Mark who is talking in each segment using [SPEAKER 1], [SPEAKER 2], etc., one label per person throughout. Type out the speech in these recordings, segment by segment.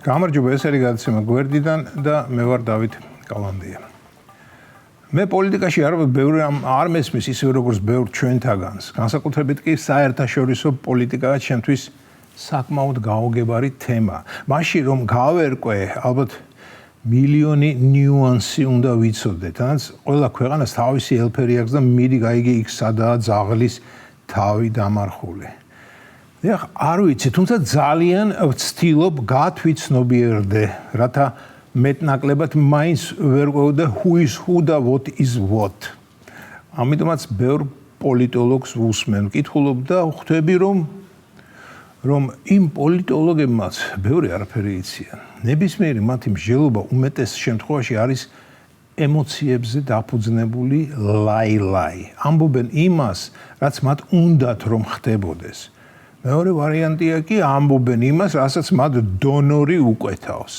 [SPEAKER 1] გამარჯობა, ეს არის გადაცემა გვერდიდან და მე ვარ დავით კალანდია. მე პოლიტიკაში ბევრი არ მესმის ისე როგორც ბევრ ჩვენთაგანს. განსაკუთრებით კი საერთაშორისო პოლიტიკაა ჩემთვის საკმაოდ გაუგებარი თემა. მაშინ რომ გავერკვე, ალბათ მილიონი ნიუანსი უნდა ვიცოდეთ. ანც ყველა ქვეყანას თავისი ელფერი აქვს და მიდი გაიგე იქ სადაა ძაღლის თავი დამარხული. არ ვიცი, თუმცა ძალიან ვცდილობ გათვითცნობიერდე, რათა მეტნაკლებად მაინც ვერ ყვევდა who is who და what is what. ამიტომაც ბევრ პოლიტოლოგს ვუსმენ, ვკითხულობ და ხვდები რომ იმ პოლიტოლოგებმაც ბევრი არაფერი იციან. ნებისმიერი მათი მსჯელობა უმეტეს შემთხვევაში არის ემოციებზე დაფუძნებული ლაი. ამბობენ იმას, რაც მათ უნდათ რომ ხდებოდეს. მეორე ვარიანტია კი ამბობენ იმას, რასაც მათ დონორი უკვეთავს.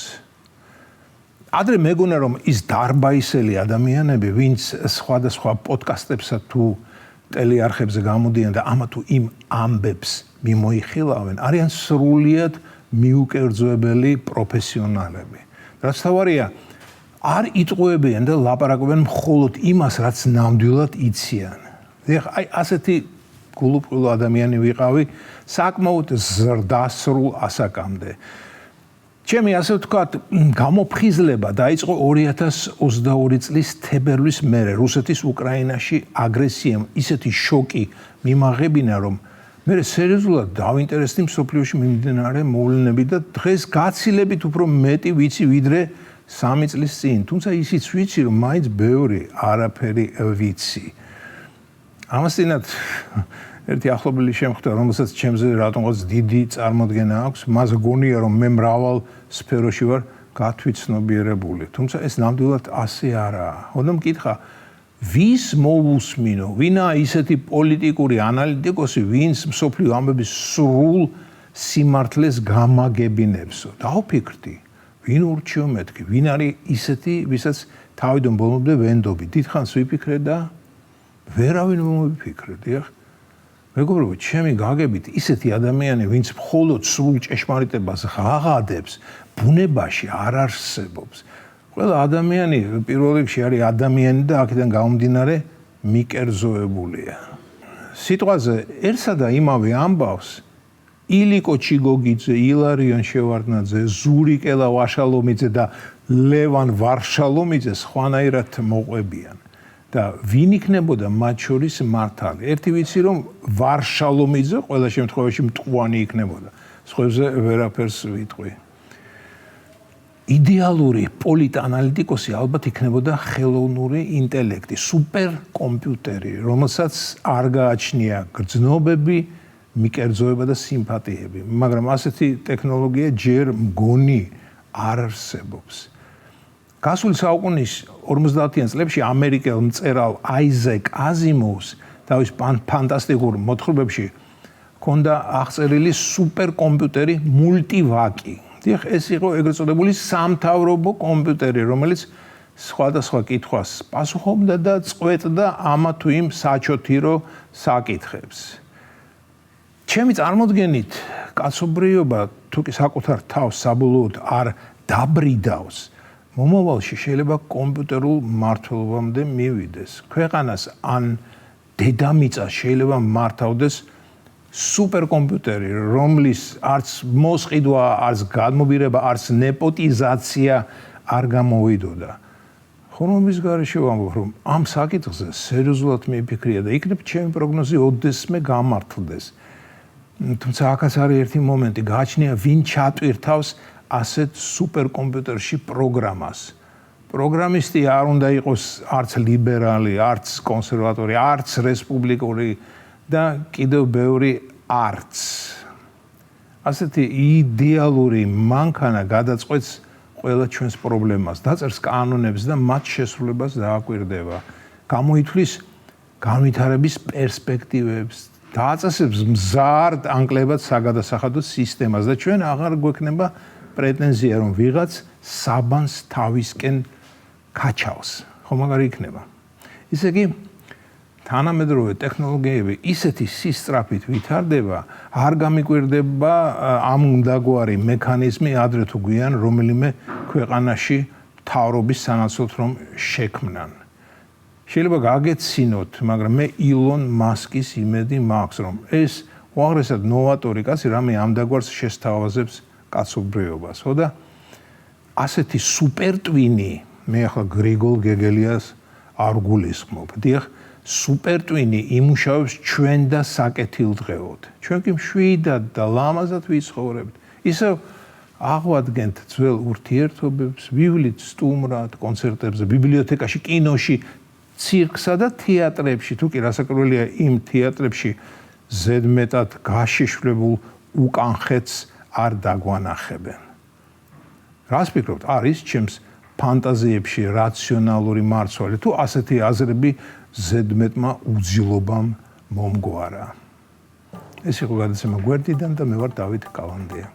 [SPEAKER 1] ადრე მეგონა რომ ის დარბაისელი ადამიანები, ვინც სხვადასხვა პოდკასტებსა თუ ტელეარხებზე გამოდიან და ამა თუ იმ ამბებს მიმოიხილავენ, არიან სრულიად მიუკერძოებელი პროფესიონალები. რაც თავარია, არ იტყუებიან და ლაპარაკობენ მხოლოდ იმას, რაც ნამდვილად იციან. აი ასეთი გულუბრყვილო ადამიანი ვიყავი საკმაოდ ზრდასრულ ასაკამდე. ჩემი ასე ვთქვათ, გამოფხიზლება დაიწყო 2022 წლის თებერვლის მერე რუსეთის უკრაინაში აგრესიამ ისეთი შოკი მიმაღებინა, რომ მე სერიოზულად დავინტერესდი მსოფლიოში მიმდინარე მოვლენები და დღეს გაცილებით უფრო მეტი ვიცი ვიდრე 3 წლის წინ. თუმცა ისიც ვიცი, რომ მაინც ბევრი არაფერი ვიცი. ამასთანავე ერთი ახლობელი შემხვდა, რომელსაც ჩემზე რატომღაც დიდი წარმოდგენა აქვს, მას გონია რომ მე მრავალ სფეროში ვარ გათვითცნობიერებული. თუმცა ეს ნამდვილად ასე არაა. ოდნავ მკითხა, ვის მოვუსმინო, ვინა ისეთი პოლიტიკური ანალიტიკოსი, ვინც მსოფლიო ამბების სრულ სიმართლეს გამაგებინებსო. დავფიქრდი, ვინ ურჩიო მეთქი, ვინ არის ისეთი, ვისაც თავიდან ბოლომდე ვენდობი. დიდხანს ვიფიქრე და ვერავინ მომიფიქრე, დიახ. მეგობრებო, ჩემი გაგებით ისეთი ადამიანი, ვინც მხოლოდ სრულ ჭეშმარიტებას ღაღადებს, ბუნებაში არ არსებობს. ყველა ადამიანი პირველ რიგში არის ადამიანი და აქედან გამომდინარე მიკერძოებულია. სიტყვაზე ერთსა და იმავე ამბავს ილიკო ჩიგოგიძე, ილარიონ შევარდნაძე, ზურიკელა ვაშალომიძე და ლევან ვარშალომიძე სხვანაირად მოყვებიან. და ვინ იქნებოდა მათ შორის მართალი? ერთი ვიცი რომ ვარშალომიძე ყველა შემთხვევაში მტყვანი იქნებოდა. სხვებზე ვერაფერს ვიტყვი. იდეალური პოლიტანალიტიკოსი ალბათ იქნებოდა ხელოვნური ინტელექტი, სუპერკომპიუტერი, რომელსაც არ გააჩნია გრძნობები, მიკერძოება და სიმპათიები. მაგრამ ასეთი ტექნოლოგია ჯერ მგონი არ არსებობს. გასული საუკუნის 50-იან წლებში ამერიკელ მწერალ აიზეკ აზიმოვს თავის ფანტასტიკურ მოთხრობებში ჰქონდა აღწერილი სუპერკომპიუტერი მულტივაკი. ეს იყო ეგრეთ წოდებული სამთავრობო კომპიუტერი, რომელიც სხვადასხვა კითხვას პასუხობდა და წყვეტდა ამა თუ იმ საჩოთირო საკითხებს. ჩემი წარმოდგენით, კაცობრიობა თუ კი საკუთარ თავს საბოლოოდ არ დაბრიდავს, მომავალში შეიძლება კომპიუტერულ მმართველობამდე მივიდეს. ქვეყანას ან დედამიწას შეიძლება მართავდეს სუპერკომპიუტერი, რომლის არც მოსყიდვა, არც გადმობირება, არც ნეპოტიზაცია არ გამოვიდოდა. ხომის გარეშე ვამბობ, რომ ამ საკითხზე სერიოზულად მიფიქრია და იქნებ ჩემი პროგნოზი ოდესმე გამართლდეს. თუმცა აქაც არის ერთი მომენტი, გააჩნია ვინ ჩატვირთავს ასეთ სუპერკომპიუტერში პროგრამას. პროგრამისტი არ უნდა იყოს არც ლიბერალი, არც კონსერვატორი, არც რესპუბლიკური და კიდევ ბევრი არც. ასეთი იდეალური მანქანა გადაწყვეტს ყველა ჩვენს პრობლემას, დაწერს კანონებს და მათ შესრულებას დააკვირდება. გამოითვლის განვითარების პერსპექტივებს, დააწესებს მზარდ ანკლებად საგადასახადო სისტემას და ჩვენ აღარ გვექნება პრეტენზია, რომ ვიღაც საბანს თავისკენ კაჩავს. ხომ მაგარი იქნება. ისე კი თანამედროვე ტექნოლოგიები ისეთი სისწრაფით ვითარდება, არ გამიკვირდება ამ უნდაგვარი მექანიზმი ადრე თუ გვიან რომელიმე ქვეყანაში მთავრობის სანაცვლოდ რომ შექმნან. შეიძლება გაგეცინოთ, მაგრამ მე ილონ მასკის იმედი მაქვს, რომ ეს უაღრესად ნოვატორი კაცი რამე ამ დაგვარს შესთავაზებს კაცობრიობას. ხო და ასეთი სუპერტვინი მე ახლა გრიგოლ გეგელიას არ გულისხმობ. დიახ, სუპერტვინი იმუშავებს ჩვენ და საკეთილდღეოდ. ჩვენ კი მშვიდად და ლამაზად ვიცხოვრებთ. ისევ აღვადგენთ ძველ ურთიერთობებს, ვივლით სტუმრად, კონცერტებზე, ბიბლიოთეკაში, კინოში, ცირკსა და თეატრებში. თუ კი რასაკვირველია, იმ თეატრებში ზედმეტად გაშიშვლებულ უკანხეთს არ დაგვანახებენ. რას ფიქრობთ, არის ჩემს ფანტაზიებში რაციონალური მარცვალი, თუ ასეთი აზრები ზედმეტმა უძილობამ მომგვარა. ეს იყო გადაცემა გვერდიდან და მე ვარ დავით კალანდია.